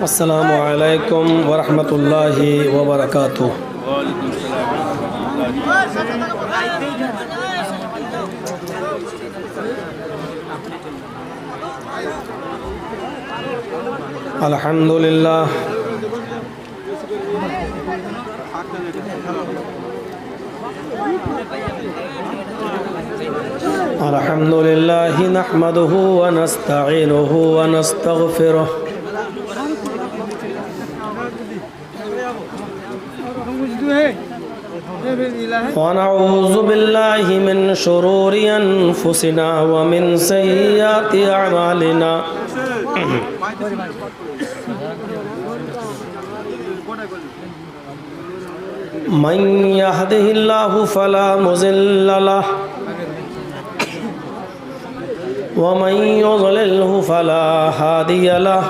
अस्सलामु अलैकुम वरहमतुल्लाहि वबरकातुहू। अल्हम्दुलिल्लाह अल्हम्दुलिल्लाहि नहमदुहु व नस्तईनुहु व नस्तगफिरुहु व नऊज़ु बिल्लाहि मिन शुरूरि अनफुसिना व मिन सय्यिआति अअमालिना मन यहदिहिल्लाहु फला मुज़िल्ल लहु व मन युज़लिल्हु फला हादिय लहु।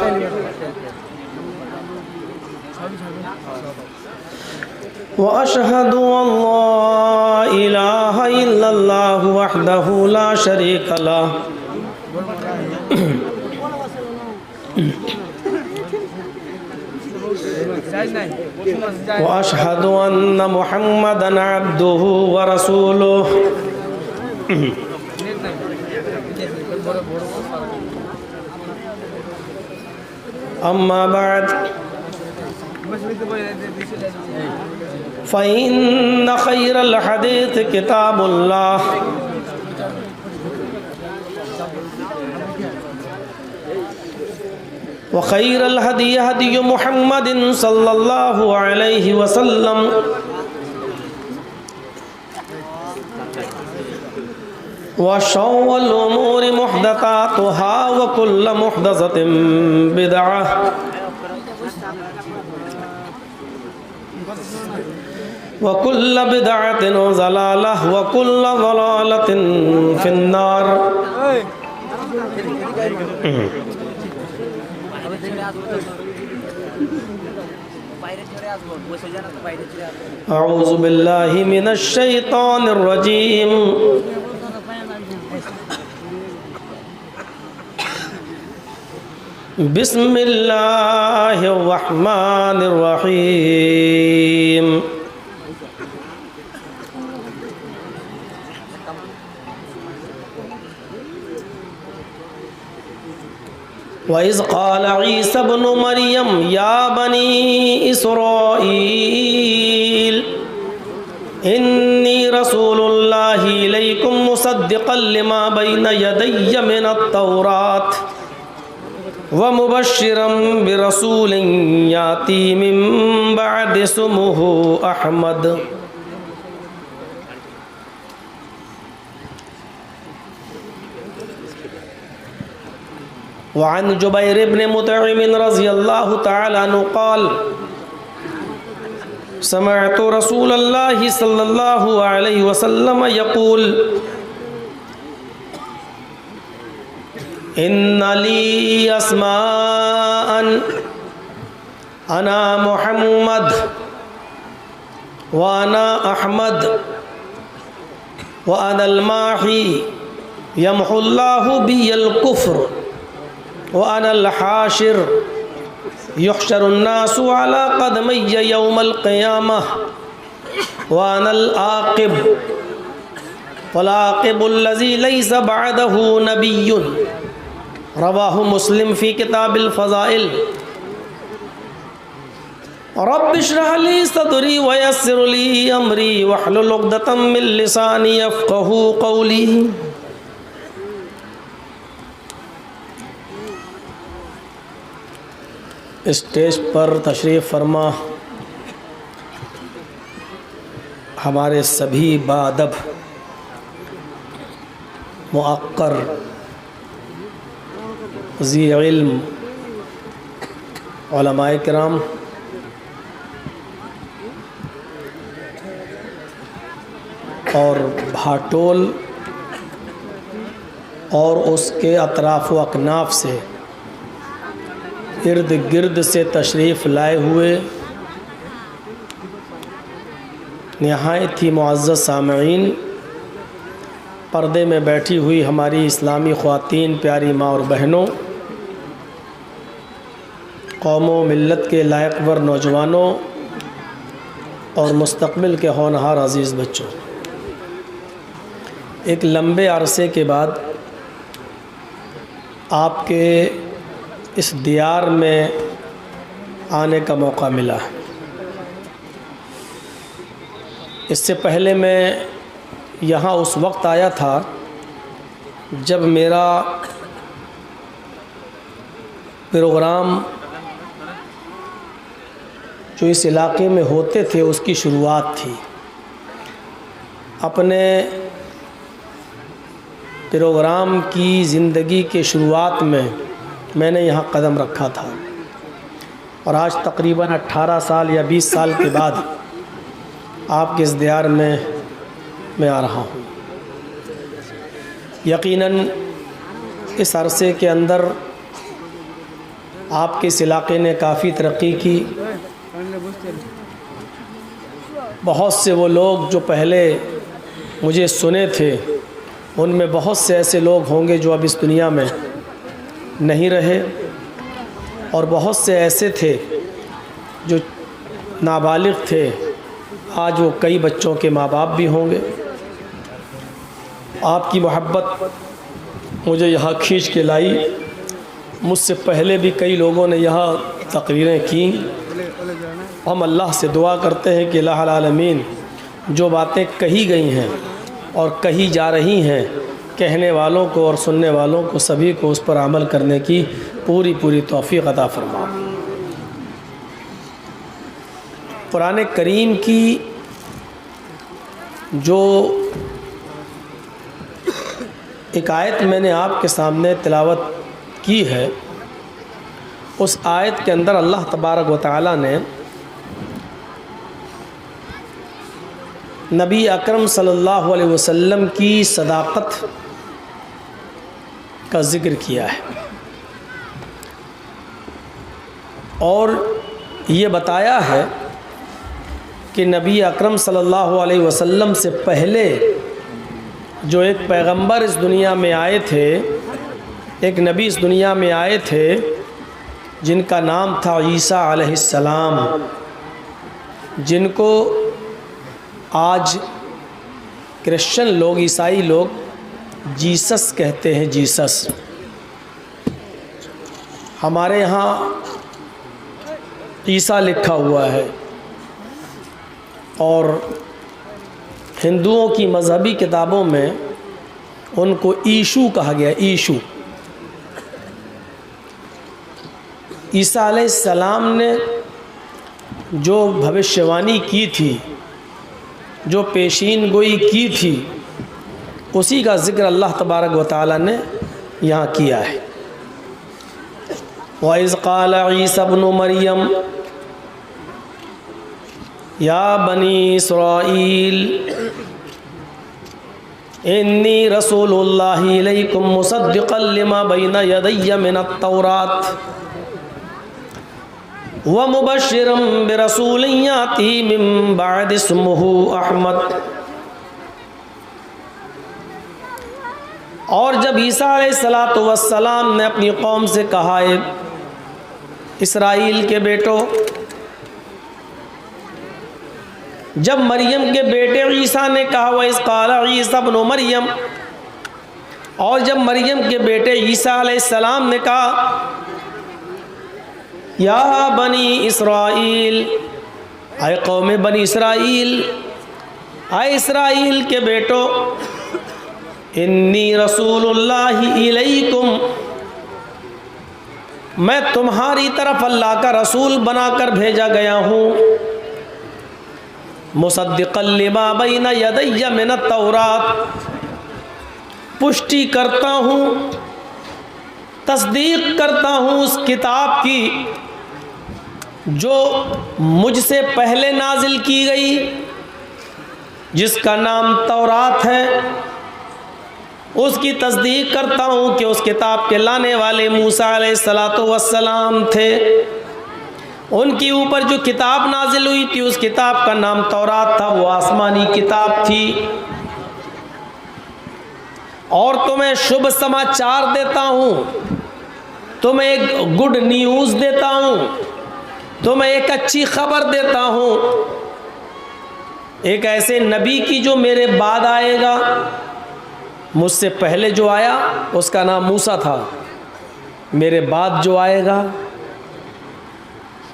व अशहदु अल्ला इलाहा इल्लल्लाहु वहदहु ला शरीका लहु व अशहदु अन्ना मुहम्मदन अब्दुहु व रसूलुहु। अम्मा बाद फ़इन्न खैरल हदीस किताबुल्लाह व खैरल हदी हदी मुहम्मदिन सल्लल्लाहु अलैहि वसल्लम व शर्रुल उमूरि मुहदसातुहा व कुल्लु मुहदसतिन बिदअह व कुल्लु बिदअतिन ज़लालह व कुल्लु ज़लालतिन फिन्नार। अऊज़ु बिल्लाहि मिनश शैतानिर रजीम। बिस्मिल्लाहिर रहमानिर रहीम। वइज़ क़ाल ईसा इब्नु मरियम या बनी इसराईल इन्नी रसूलुल्लाहि इलैकुम मुसद्दिक़न लिमा बैन यदैय मिनत-तौरात व मुबश्शिरन बिरसूलिन याती मिन बअदि इस्मुहु अहमद। वअन जुबैर इब्न मुतइम रज़ियल्लाहु तआला अन्हु क़ाल समअतु रसूलल्लाहि सल्लल्लाहु अलैहि वसल्लम यक़ूल इन्ना ली अस्माअन अना मुहम्मद व अना अहमद व अनल माही यमहुल्लाहु बियल कुफ्र व अनल हाशिर युहशरुन्नासु अला क़दमैय यौमल क़ियामह व अनल आक़िब वल आक़िबुल्लज़ी लैसा बअदहु नबिय्युन। रवाहु मुस्लिम फ़ी किताबिल फ़ज़ाइल। रब्बि इश्रह ली सदरी व यस्सिर ली अमरी वहलुल उक़दतम मिन लिसानी यफ़क़हू क़ौली। स्टेज पर तशरीफ़ फरमा हमारे सभी बाअदब मुअक्कर ज़ी इल्म उलमाए किराम, और भाटोल और उसके अतराफ़ व अकनाफ़ से इर्द गिर्द से तशरीफ़ लाए हुए नहायत ही मुअज़्ज़ज़ सामईन, पर्दे में बैठी हुई हमारी इस्लामी ख़वातीन, प्यारी माँ और बहनों, कौमों मिल्लत के लायकवर नौजवानों और मुस्तक़बिल के होनहार अज़ीज़ बच्चों, एक लंबे अरसे के बाद आपके इस दियार में आने का मौका मिला। इससे पहले मैं यहाँ उस वक्त आया था जब मेरा प्रोग्राम जो इस इलाके में होते थे उसकी शुरुआत थी। अपने प्रोग्राम की ज़िंदगी के शुरुआत में मैंने यहाँ कदम रखा था और आज तकरीबन 18 साल या 20 साल के बाद आपके इस दियार में मैं आ रहा हूँ। यकीनन इस अरसे के अंदर आपके इस इलाके ने काफ़ी तरक्की की। बहुत से वो लोग जो पहले मुझे सुने थे, उनमें बहुत से ऐसे लोग होंगे जो अब इस दुनिया में नहीं रहे, और बहुत से ऐसे थे जो नाबालिग थे, आज वो कई बच्चों के माँ बाप भी होंगे। आपकी मोहब्बत मुझे यहाँ खींच के लाई। मुझसे पहले भी कई लोगों ने यहाँ तकरीरें की। हम अल्लाह से दुआ करते हैं कि अल्लाह आलमीन जो बातें कही गई हैं और कही जा रही हैं, कहने वालों को और सुनने वालों को सभी को उस पर अमल करने की पूरी पूरी तौफीक अता फरमा। कुरान करीम की जो एक आयत मैंने आपके सामने तिलावत की है, उस आयत के अंदर अल्लाह तबारक व तआला ने नबी अकरम सल्लल्लाहु अलैहि वसल्लम की सदाक़त का ज़िक्र किया है और ये बताया है कि नबी अकरम सल्लल्लाहु अलैहि वसल्लम से पहले जो एक पैगंबर इस दुनिया में आए थे, एक नबी इस दुनिया में आए थे जिनका नाम था ईसा अलैहिस्सलाम, जिनको आज क्रिश्चियन लोग, ईसाई लोग जीसस कहते हैं। जीसस हमारे यहाँ ईसा लिखा हुआ है और हिंदुओं की मज़हबी किताबों में उनको ईशु कहा गया। ईशु ईसा अलैहिस्सलाम ने जो भविष्यवाणी की थी, जो पेशीन गोई की थी, उसी का ज़िक्र अल्लाह तबारक व तआला ने यहाँ किया है। वइज़ क़ाल ईसा इब्नु मरियम या बनी इस्राईल इन्नी रसूलुल्लाहि इलैकुम मुसद्दिक़न लिमा बैना यदैया मिनत तौरात व मुबश्शिरम बिरसूलिन याती मिन बअद इस्मुहु अहमद। और जब ईसा अलैहिस्सलातु वस्सलाम ने अपनी कौम से कहा, इसराइल के बेटों, जब मरियम के बेटे ईसा ने कहा वइज़ क़ाल ईसा इब्नु मरियम, और जब मरियम के बेटे ईसा अलैहिस्सलाम ने कहा या बनी इसराइल, आए कौम बनी इसराइल, आए इसराइल के बेटों, इन्नी रसूलुल्लाहि इलैकुम, मैं तुम्हारी तरफ अल्लाह का रसूल बनाकर भेजा गया हूँ। मुसद्दिक़न लिमा बैना यदैया मिनत तौरात, पुष्टि करता हूँ, तस्दीक करता हूँ उस किताब की जो मुझसे पहले नाजिल की गई, जिसका नाम तौरात है। उसकी तस्दीक करता हूँ कि उस किताब के लाने वाले मूसा अलैहिस्सलातु वस्सलाम थे। उनके ऊपर जो किताब नाजिल हुई थी, उस किताब का नाम तौरात था, वो आसमानी किताब थी। और तुम्हें शुभ समाचार देता हूँ तुम्हें एक गुड न्यूज़ देता हूँ, तुम्हें एक अच्छी खबर देता हूँ, एक ऐसे नबी की जो मेरे बाद आएगा। मुझसे पहले जो आया उसका नाम मूसा था, मेरे बाद जो आएगा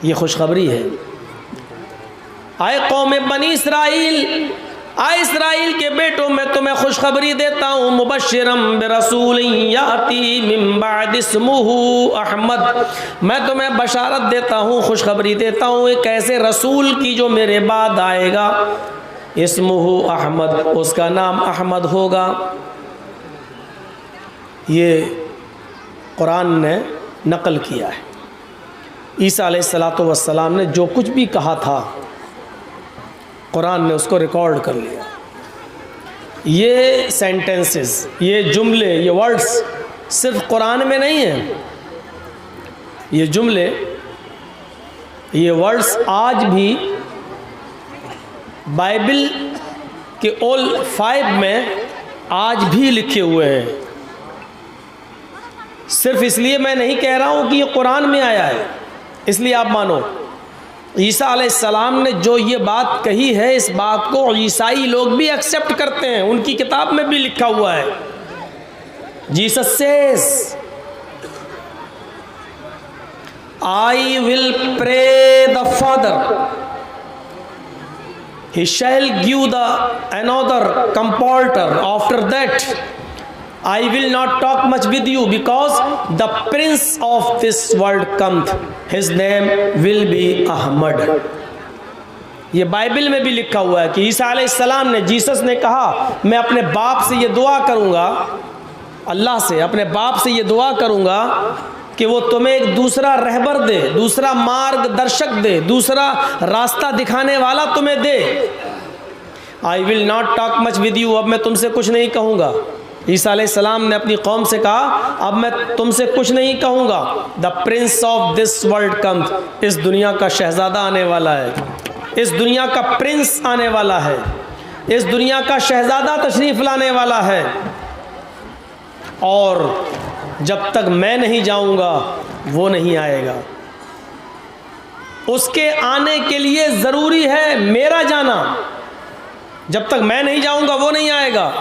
ये खुशखबरी है। आए कौम बनी इसराइल, आए इसराइल के बेटों, मैं तुम्हें खुशखबरी देता हूँ। मुबश्शिरम बिरसूल याती मिन बाद इस्मुहु अहमद, मैं तुम्हें बशारत देता हूँ, खुशखबरी देता हूँ एक ऐसे रसूल की जो मेरे बाद आएगा। इस्मुहु अहमद, उसका नाम अहमद होगा। ये कुरान ने नकल किया है। ईसा अलैहिस्सलातु वस्सलाम ने जो कुछ भी कहा था कुरान ने उसको रिकॉर्ड कर लिया। ये सेंटेंसेस, ये जुमले, ये वर्ड्स सिर्फ कुरान में नहीं हैं। ये जुमले, ये वर्ड्स आज भी बाइबल के ऑल 5 में आज भी लिखे हुए हैं। सिर्फ इसलिए मैं नहीं कह रहा हूँ कि ये कुरान में आया है इसलिए आप मानो। ईसा अलैहिस्सलाम ने जो ये बात कही है, इस बात को ईसाई लोग भी एक्सेप्ट करते हैं, उनकी किताब में भी लिखा हुआ है। Jesus says, I will pray the father, he shall give the another comforter after that, I will not talk much with you because the prince of this world cometh, his name will be Ahmad। ये Bible में भी लिखा हुआ है कि ईसा अलैहिस्सलाम ने, Jesus ने कहा, मैं अपने बाप से ये दुआ करूँगा, अल्लाह से अपने बाप से ये दुआ करूँगा कि वो तुम्हें एक दूसरा रहबर दे, दूसरा मार्गदर्शक दे, दूसरा रास्ता दिखाने वाला तुम्हें दे। I will not talk much with you, अब मैं तुमसे कुछ नहीं कहूँगा। ईसा अलैहिस्सलाम ने अपनी कौम से कहा, अब मैं तुमसे कुछ नहीं कहूँगा। The Prince of this world comes, इस दुनिया का शहजादा आने वाला है, इस दुनिया का प्रिंस आने वाला है, इस दुनिया का शहजादा तशरीफ़ लाने वाला है। और जब तक मैं नहीं जाऊंगा वो नहीं आएगा। उसके आने के लिए ज़रूरी है मेरा जाना। जब तक मैं नहीं जाऊंगा वो नहीं आएगा।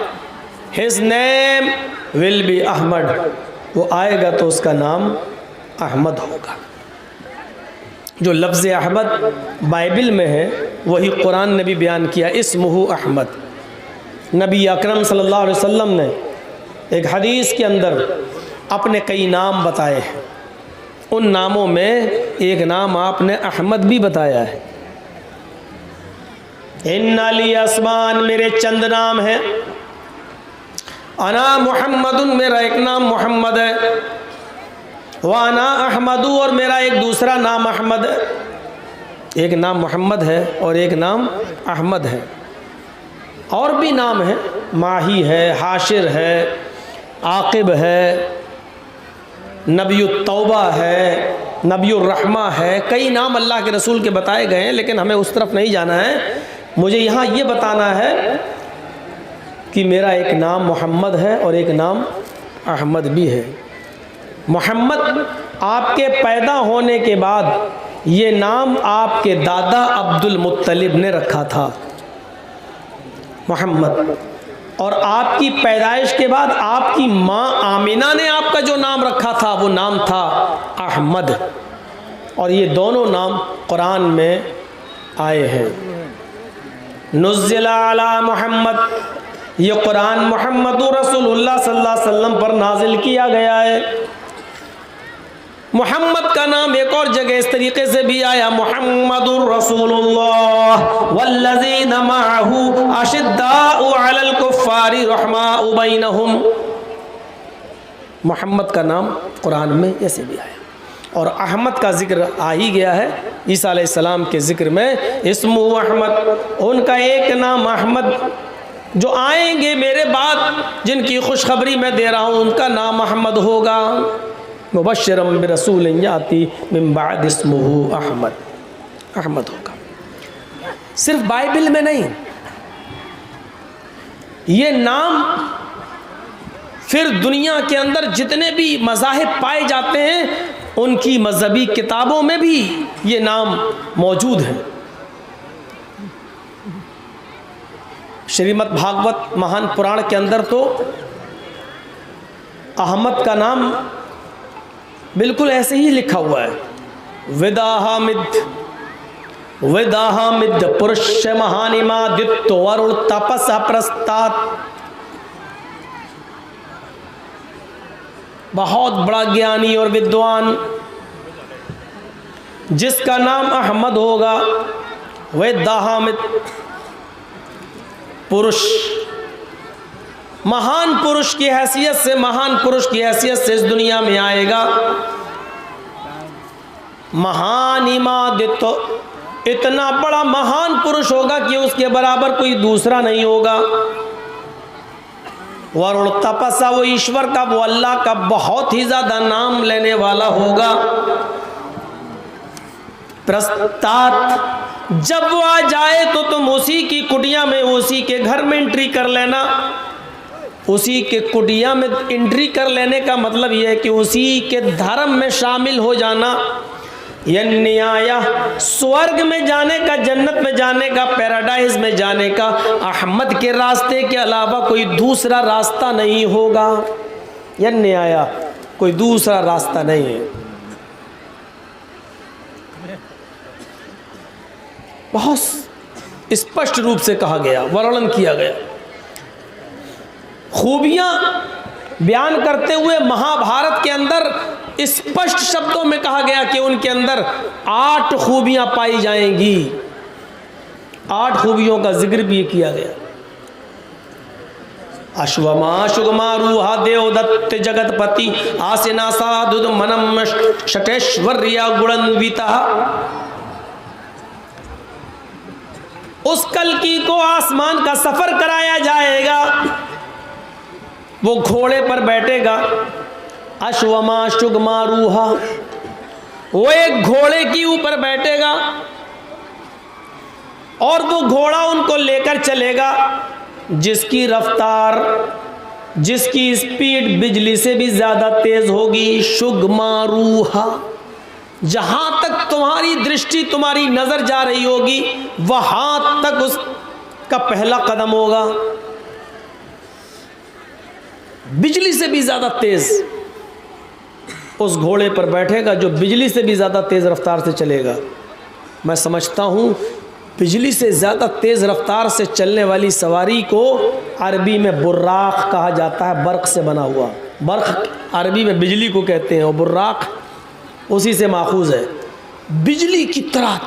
His name will be Ahmad, वो आएगा तो उसका नाम अहमद होगा। जो लफ्ज़ अहमद बाइबल में है वही कुरान ने भी बयान किया, इस्मुहु अहमद। नबी अकरम सल्लल्लाहु अलैहि वसल्लम ने एक हदीस के अंदर अपने कई नाम बताए हैं। उन नामों में एक नाम आपने अहमद भी बताया है। इन्ना ली अस्मान, मेरे चंद नाम हैं। अना मुहम्मदुन, मेरा एक नाम मोहम्मद है। वाना अहमदु, और मेरा एक दूसरा नाम अहमद है। एक नाम मोहम्मद है और एक नाम अहमद है। और भी नाम है, माही है, हाशिर है, आकिब है, नबीउत तौबा है, नबीउर रहमा है। कई नाम अल्लाह के रसूल के बताए गए हैं, लेकिन हमें उस तरफ नहीं जाना है। मुझे यहाँ ये बताना है कि मेरा एक नाम मोहम्मद है और एक नाम अहमद भी है। मोहम्मद आपके पैदा होने के बाद ये नाम आपके दादा अब्दुल मुत्तलिब ने रखा था, मोहम्मद। और आपकी पैदाइश के बाद आपकी माँ आमिना ने आपका जो नाम रखा था वो नाम था अहमद। और ये दोनों नाम कुरान में आए हैं। नुज़्ज़िला अला मोहम्मद, ये कुरान मुहम्मदुर रसूलुल्लाह सल्लल्लाहु अलैहि वसल्लम पर नाजिल किया गया है। मोहम्मद का नाम एक और जगह इस तरीके से भी आया, मुहम्मदुर रसूलुल्लाह वल्लज़ीना मअहू अशिद्दाउ अलल कुफ्फारी रहमाउ बैनहुम। मोहम्मद का नाम कुरान में ऐसे भी आया। और अहमद का जिक्र आ ही गया है ईसा अलैहिस्सलाम के जिक्र में, इस्मु अहमद, उनका एक नाम अहमद। जो आएंगे मेरे बाद, जिनकी खुशखबरी मैं दे रहा हूँ, उनका नाम अहमद होगा। मुबश्शिरम बिरसूल याती मिन बाद इस्मुहु अहमद, अहमद होगा। सिर्फ बाइबल में नहीं, ये नाम फिर दुनिया के अंदर जितने भी मज़ाहिब पाए जाते हैं उनकी मजहबी किताबों में भी ये नाम मौजूद है। श्रीमद् भागवत महान पुराण के अंदर तो अहमद का नाम बिल्कुल ऐसे ही लिखा हुआ है, विदाहामिद पुरुष महानिमादित्य वरुण तपस प्रस्तात्। बहुत बड़ा ज्ञानी और विद्वान जिसका नाम अहमद होगा, वह दाहामिद पुरुष, महान पुरुष की हैसियत से, महान पुरुष की हैसियत से इस दुनिया में आएगा। महान इमादित्य, इतना बड़ा महान पुरुष होगा कि उसके बराबर कोई दूसरा नहीं होगा। वरुण तपस्या, वो ईश्वर का, वो अल्लाह का बहुत ही ज्यादा नाम लेने वाला होगा। प्रस्तात्, जब वो आ जाए तो तुम उसी की कुटिया में, उसी के घर में एंट्री कर लेना। उसी के कुटिया में एंट्री कर लेने का मतलब यह है कि उसी के धर्म में शामिल हो जाना। न्याय, स्वर्ग में जाने का, जन्नत में जाने का, पैराडाइज में जाने का अहमद के रास्ते के अलावा कोई दूसरा रास्ता नहीं होगा। न्याय, कोई दूसरा रास्ता नहीं है। बहुत स्पष्ट रूप से कहा गया, वर्णन किया गया। खूबियां बयान करते हुए महाभारत के अंदर स्पष्ट शब्दों में कहा गया कि उनके अंदर 8 खूबियां पाई जाएंगी। 8 खूबियों का जिक्र भी किया गया। अश्वमा शुगमा रूहा देवदत्त जगतपति आसेना साधुद मनम षटेश्वर्या गुणन्विता। उस कल्कि को आसमान का सफर कराया जाएगा। वो घोड़े पर बैठेगा, अश्वमा शुगमा रूहा, वो एक घोड़े के ऊपर बैठेगा और वो घोड़ा उनको लेकर चलेगा जिसकी रफ्तार, जिसकी स्पीड बिजली से भी ज्यादा तेज होगी। शुगमा रूहा, जहां तक तुम्हारी दृष्टि, तुम्हारी नजर जा रही होगी वहां तक उसका पहला कदम होगा। बिजली से भी ज्यादा तेज उस घोड़े पर बैठेगा जो बिजली से भी ज्यादा तेज रफ्तार से चलेगा। मैं समझता हूं बिजली से ज्यादा तेज रफ्तार से चलने वाली सवारी को अरबी में बुर्राक कहा जाता है, बर्क से बना हुआ। बर्क अरबी में बिजली को कहते हैं और बुर्राक उसी से माखूज है। बिजली की तरह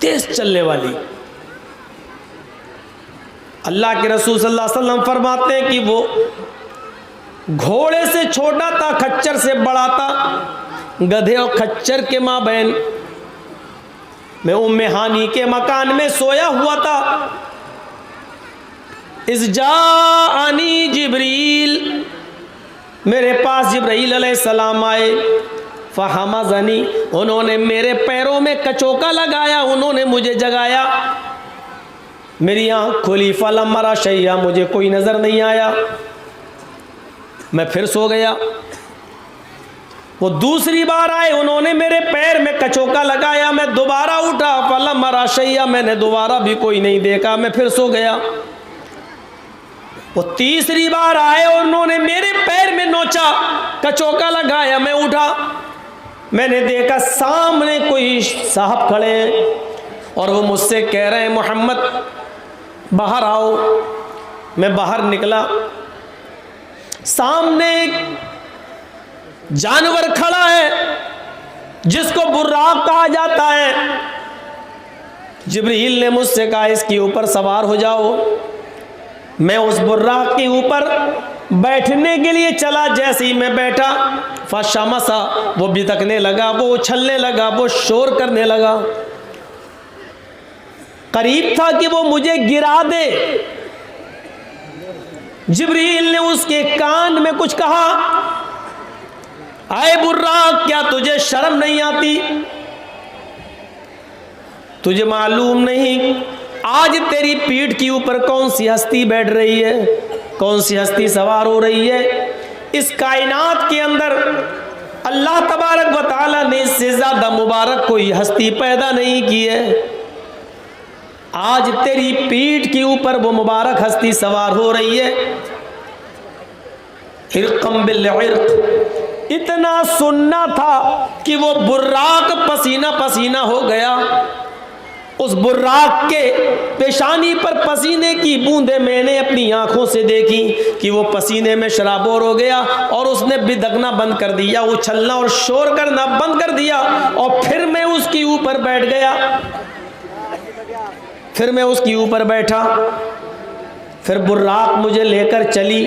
तेज चलने वाली। अल्लाह के रसूल सल्लल्लाहु अलैहि वसल्लम फरमाते हैं कि वो घोड़े से छोटा था, खच्चर से बड़ा था। गधे और खच्चर के माबैन मैं उम्मे हानी के मकान में सोया हुआ था। इस जानी जिब्रील, मेरे पास जिब्रील अलैहिस्सलाम आए। फहमज़नी, उन्होंने मेरे पैरों में कचोका लगाया, उन्होंने मुझे जगाया। मेरी आँख खुली, फलम मरा शैया, मुझे कोई नजर नहीं आया। मैं फिर सो गया। वो दूसरी बार आए, उन्होंने मेरे पैर में कचोका लगाया। मैं दोबारा उठा, फलम मरा शैया, मैंने दोबारा भी कोई नहीं देखा। मैं फिर सो गया। वो तीसरी बार आए और उन्होंने मेरे पैर में नोचा, कचोका लगाया। मैं उठा, मैंने देखा सामने कोई साहब खड़े हैं और वो मुझसे कह रहे हैं मोहम्मद बाहर आओ। मैं बाहर निकला, सामने एक जानवर खड़ा है जिसको बुर्राक कहा जाता है। जिब्रील ने मुझसे कहा इसके ऊपर सवार हो जाओ। मैं उस बुर्राक के ऊपर बैठने के लिए चला। जैसे ही मैं बैठा, फशमसा, वो बितकने लगा, वो उछलने लगा, वो शोर करने लगा। करीब था कि वो मुझे गिरा दे। जिब्रील ने उसके कान में कुछ कहा, आए बुर्राक, क्या तुझे शर्म नहीं आती? तुझे मालूम नहीं आज तेरी पीठ के ऊपर कौन सी हस्ती बैठ रही है, कौन सी हस्ती सवार हो रही है? इस कायनात के अंदर अल्लाह तबारक व तआला ने इससे ज़्यादा मुबारक कोई हस्ती पैदा नहीं की है। आज तेरी पीठ के ऊपर वो मुबारक हस्ती सवार हो रही है। इरक़म बिल इर्क़, इतना सुनना था कि वो बुर्राक पसीना पसीना हो गया। उस बुर्राक के पेशानी पर पसीने की बूंदें मैंने अपनी आंखों से देखी कि वो पसीने में शराबोर हो गया और उसने बिदकना बंद कर दिया, उछलना और शोर करना बंद कर दिया। और फिर मैं उसके ऊपर बैठ गया, फिर मैं उसके ऊपर बैठा, फिर बुर्राक मुझे लेकर चली।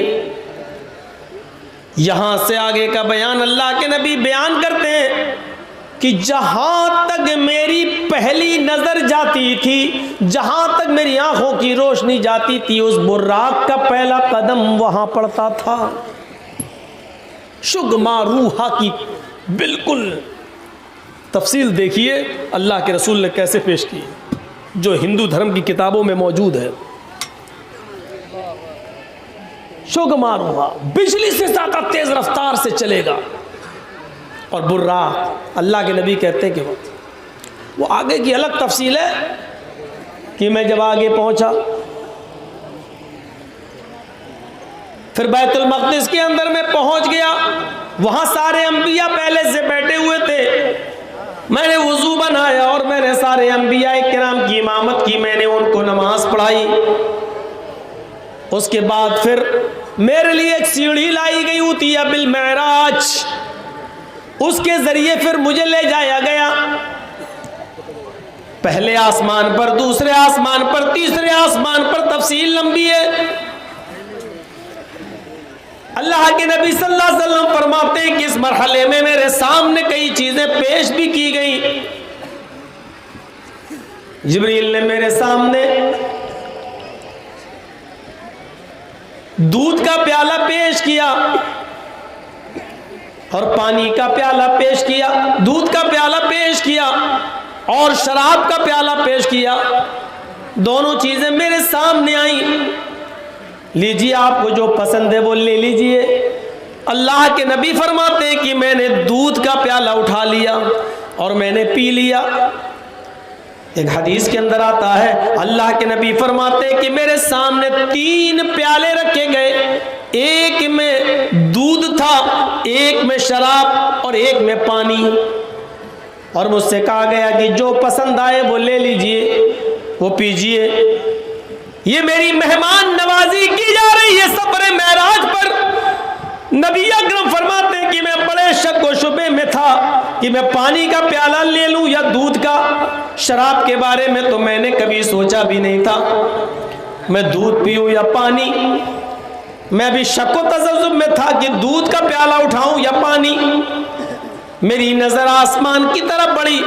यहां से आगे का बयान अल्लाह के नबी बयान करते हैं कि जहां तक मेरी पहली नजर जाती थी, जहां तक मेरी आंखों की रोशनी जाती थी, उस बुर्राक का पहला कदम वहां पड़ता था। शुगमा रूहा की बिल्कुल तफसील देखिए अल्लाह के रसूल ने कैसे पेश की, जो हिंदू धर्म की किताबों में मौजूद है। शुगमा रूहा, बिजली से ज्यादा तेज रफ्तार से चलेगा। और बुर्राक, अल्लाह के नबी कहते हैं कि वो आगे की अलग तफसील है कि मैं जब आगे पहुंचा, फिर बैतुल मक़दिस के अंदर मैं पहुंच गया। वहां सारे अंबिया पहले से बैठे हुए थे। मैंने वुजू बनाया और मैंने सारे अंबिया किराम की इमामत की, मैंने उनको नमाज पढ़ाई। उसके बाद फिर मेरे लिए एक सीढ़ी लाई गई उतिया बिल मेराज, उसके जरिए फिर मुझे ले जाया गया पहले आसमान पर, दूसरे आसमान पर, तीसरे आसमान पर। तफसील लंबी है। अल्लाह के नबी सल्लल्लाहु अलैहि वसल्लम फरमाते हैं कि इस मरहले में मेरे सामने कई चीजें पेश भी की गई। जिब्रील ने मेरे सामने दूध का प्याला पेश किया और पानी का प्याला पेश किया, दूध का प्याला पेश किया और शराब का प्याला पेश किया। दोनों चीजें मेरे सामने आई। लीजिए, आपको जो पसंद है वो ले लीजिए। अल्लाह के नबी फरमाते हैं कि मैंने दूध का प्याला उठा लिया और मैंने पी लिया। एक हदीस के अंदर आता है, अल्लाह के नबी फरमाते हैं कि मेरे सामने 3 प्याले रखे गए, एक में दूध था, एक में शराब और एक में पानी। और मुझसे कहा गया कि जो पसंद आए वो ले लीजिए, वो पीजिए। ये मेरी मेहमान नवाजी की जा रही है सफर मेराज पर। नबी अकरम फरमाते हैं कि मैं बड़े शक व शुबे में था कि मैं पानी का प्याला ले लूं या दूध का। शराब के बारे में तो मैंने कभी सोचा भी नहीं था, मैं दूध पीऊं या पानी। मैं भी शक व तजज्जुब में था कि दूध का प्याला उठाऊं या पानी। मेरी नजर आसमान की तरफ बढ़ी।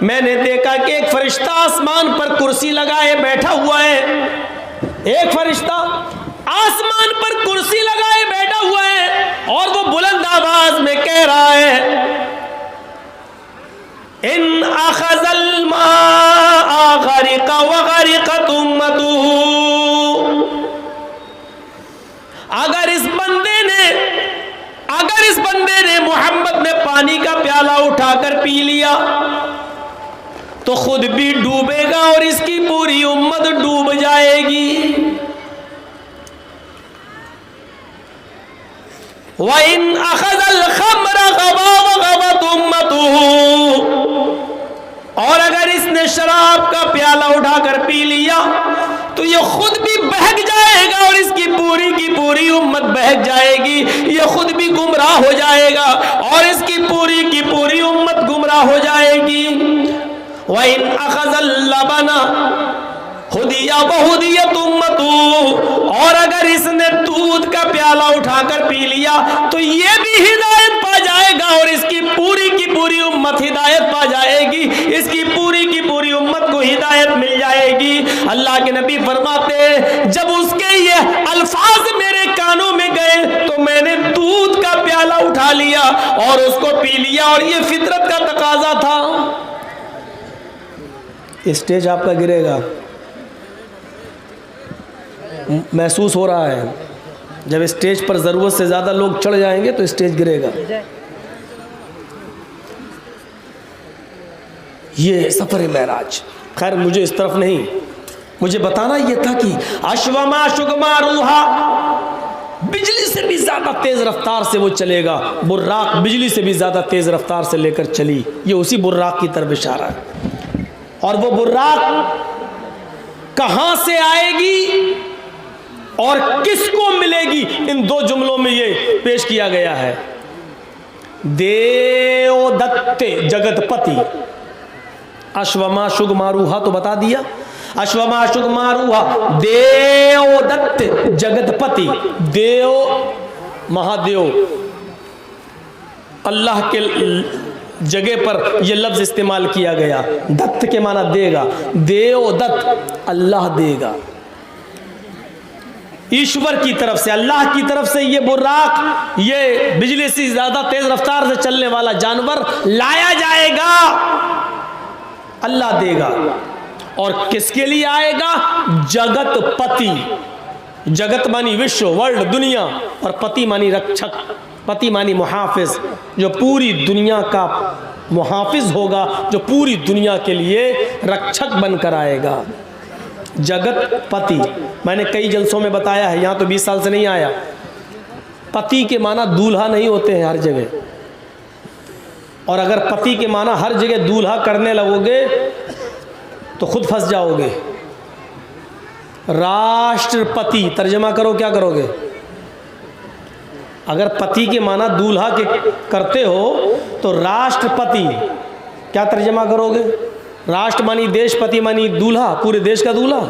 मैंने देखा कि एक फरिश्ता आसमान पर कुर्सी लगाए बैठा हुआ है। एक फरिश्ता आसमान पर कुर्सी लगाए बैठा हुआ है और वो बुलंद आवाज में कह रहा है, इन अखज़ल मा गरिक़ा व गरिक़त उम्मतुहु। अगर इस बंदे ने मोहम्मद ने पानी का प्याला उठाकर पी लिया तो खुद भी डूबेगा और इसकी पूरी उम्मत डूब जाएगी। व इन अखज़ल खम्र गवत उम्मतुहु। और अगर इसने शराब का प्याला उठाकर पी लिया तो ये खुद भी बहक जाएगा और इसकी पूरी की पूरी उम्मत बहक जाएगी। ये खुद भी गुमराह हो जाएगा और इसकी पूरी की पूरी उम्मत गुमराह हो जाएगी। व इन अखज़ल लबना हुदिया बहुदियत उम्मतु। और अगर इसने दूध का प्याला उठाकर पी लिया तो ये भी हिदायत पा जाएगा और इसकी पूरी की पूरी उम्मत हिदायत पा जाएगी। इसकी पूरी की पूरी उम्मत को हिदायत मिल जाएगी। अल्लाह के नबी फरमाते, जब उसके ये अल्फाज मेरे कानों में गए तो मैंने दूध का प्याला उठा लिया और उसको पी लिया। और ये फितरत का तकाजा था। स्टेज आपका गिरेगा, महसूस हो रहा है। जब स्टेज पर ज़रूरत से ज़्यादा लोग चढ़ जाएंगे तो स्टेज गिरेगा। ये सफ़र मेराज। खैर मुझे इस तरफ नहीं, मुझे बताना यह था कि अश्वमा शुगमा रूहा, बिजली से भी ज़्यादा तेज़ रफ्तार से वो चलेगा। बुर्राक बिजली से भी ज़्यादा तेज़ रफ्तार से लेकर चली, ये उसी बुर्राक की तरफ इशारा है। और वो बुर्राक कहाँ से आएगी और किसको मिलेगी, इन दो जुमलों में ये पेश किया गया है। देवदत्त जगतपति, अश्वमा शुगमारूहा तो बता दिया, अश्वमा शुगमारूहा देवदत्त जगतपति। देव महादेव, अल्लाह के जगह पर यह लफ्ज इस्तेमाल किया गया। दत्त के माना देगा, देवदत्त अल्लाह देगा, ईश्वर की तरफ से, अल्लाह की तरफ से ये बुर्राक, ये बिजली से ज्यादा तेज रफ्तार से चलने वाला जानवर लाया जाएगा, अल्लाह देगा। और किसके लिए आएगा? जगतपति। जगत मानी विश्व, वर्ल्ड, दुनिया, और पति मानी रक्षक, पति मानी मुहाफिज, जो पूरी दुनिया का मुहाफिज होगा, जो पूरी दुनिया के लिए रक्षक बनकर आएगा। जगतपति मैंने कई जलसों में बताया है, यहाँ तो 20 साल से नहीं आया। पति के माना दूल्हा नहीं होते हैं हर जगह, और अगर पति के माना हर जगह दूल्हा करने लगोगे तो खुद फंस जाओगे। राष्ट्रपति तर्जमा करो, क्या करोगे? अगर पति के माना दूल्हा के करते हो तो राष्ट्रपति क्या तर्जमा करोगे? राष्ट्र मानी देश, पति मानी दूल्हा, पूरे देश का दूल्हा।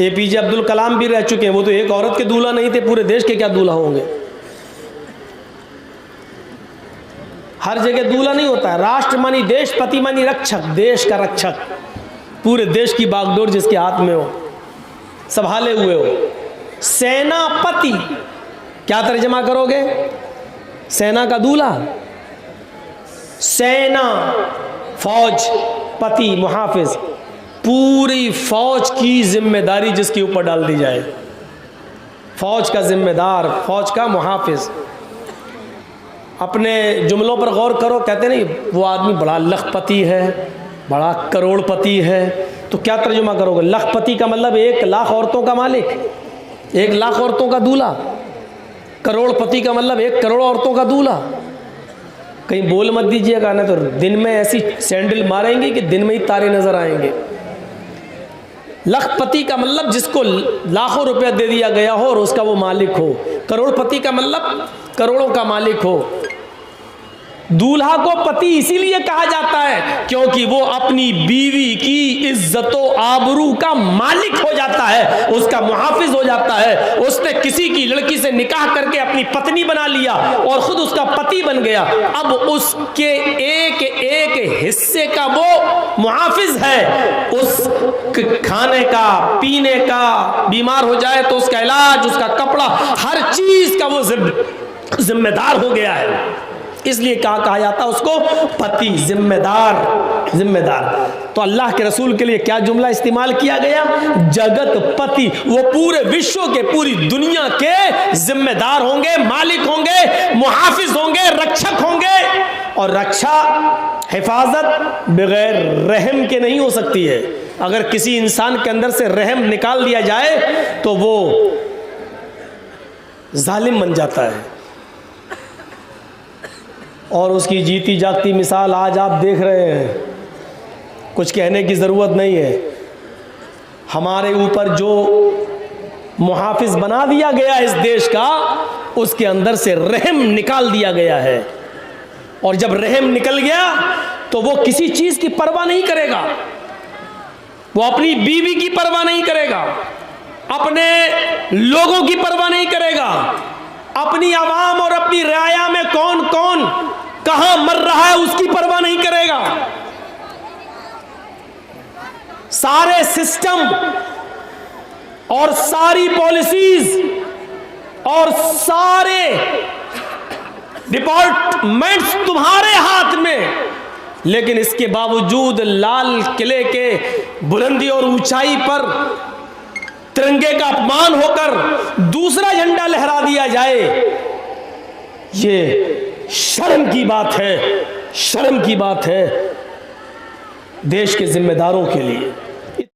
APJ अब्दुल कलाम भी रह चुके हैं, वो तो एक औरत के दूल्हा नहीं थे, पूरे देश के क्या दूल्हा होंगे। हर जगह दूल्हा नहीं होता है। राष्ट्र मानी देश, पति मानी रक्षक, देश का रक्षक, पूरे देश की बागडोर जिसके हाथ में हो, संभाले हुए हो। सेनापति क्या तर्जमा करोगे? सेना का दूल्हा, सेना फौज, पति मुहाफिज, पूरी फौज की जिम्मेदारी जिसके ऊपर डाल दी जाए, फौज का जिम्मेदार, फौज का मुहाफिज। अपने जुमलों पर गौर करो, कहते नहीं वो आदमी बड़ा लखपति है, बड़ा करोड़पति है, तो क्या तर्जुमा करोगे? लखपति का मतलब 1 लाख औरतों का मालिक, 1 लाख औरतों का दूल्हा। करोड़पति का मतलब 1 करोड़ औरतों का दूल्हा। कहीं बोल मत दीजिएगा, ना तो दिन में ऐसी सैंडल मारेंगे कि दिन में ही तारे नजर आएंगे। लखपति का मतलब जिसको लाखों रुपया दे दिया गया हो और उसका वो मालिक हो। करोड़पति का मतलब करोड़ों का मालिक हो। दूल्हा को पति इसीलिए कहा जाता है क्योंकि वो अपनी बीवी की इज्जतो आबरू का मालिक हो जाता है, उसका मुहाफिज हो जाता है। उसने किसी की लड़की से निकाह करके अपनी पत्नी बना लिया और खुद उसका पति बन गया। अब उसके एक एक हिस्से का वो मुहाफिज है। उस खाने का, पीने का, बीमार हो जाए तो उसका इलाज, उसका कपड़ा, हर चीज का वो जिम्मेदार हो गया है। इसलिए कहा जाता है उसको पति, जिम्मेदार। जिम्मेदार तो अल्लाह के रसूल के लिए क्या जुमला इस्तेमाल किया गया? जगतपति। वो पूरे विश्व के, पूरी दुनिया के जिम्मेदार होंगे, मालिक होंगे, मुहाफिज होंगे, रक्षक होंगे। और रक्षा, हिफाजत बगैर रहम के नहीं हो सकती है। अगर किसी इंसान के अंदर से रहम निकाल दिया जाए तो वो जालिम बन जाता है। और उसकी जीती जागती मिसाल आज आप देख रहे हैं, कुछ कहने की ज़रूरत नहीं है। हमारे ऊपर जो मुहाफिज बना दिया गया इस देश का, उसके अंदर से रहम निकाल दिया गया है। और जब रहम निकल गया तो वो किसी चीज़ की परवाह नहीं करेगा। वो अपनी बीवी की परवाह नहीं करेगा, अपने लोगों की परवाह नहीं करेगा, अपनी आवाम और अपनी राया में कौन कौन कहां मर रहा है उसकी परवाह नहीं करेगा। सारे सिस्टम और सारी पॉलिसीज और सारे डिपार्टमेंट्स तुम्हारे हाथ में, लेकिन इसके बावजूद लाल किले के बुलंदी और ऊंचाई पर तिरंगे का अपमान होकर दूसरा झंडा लहरा दिया जाए, ये शर्म की बात है, शर्म की बात है देश के जिम्मेदारों के लिए।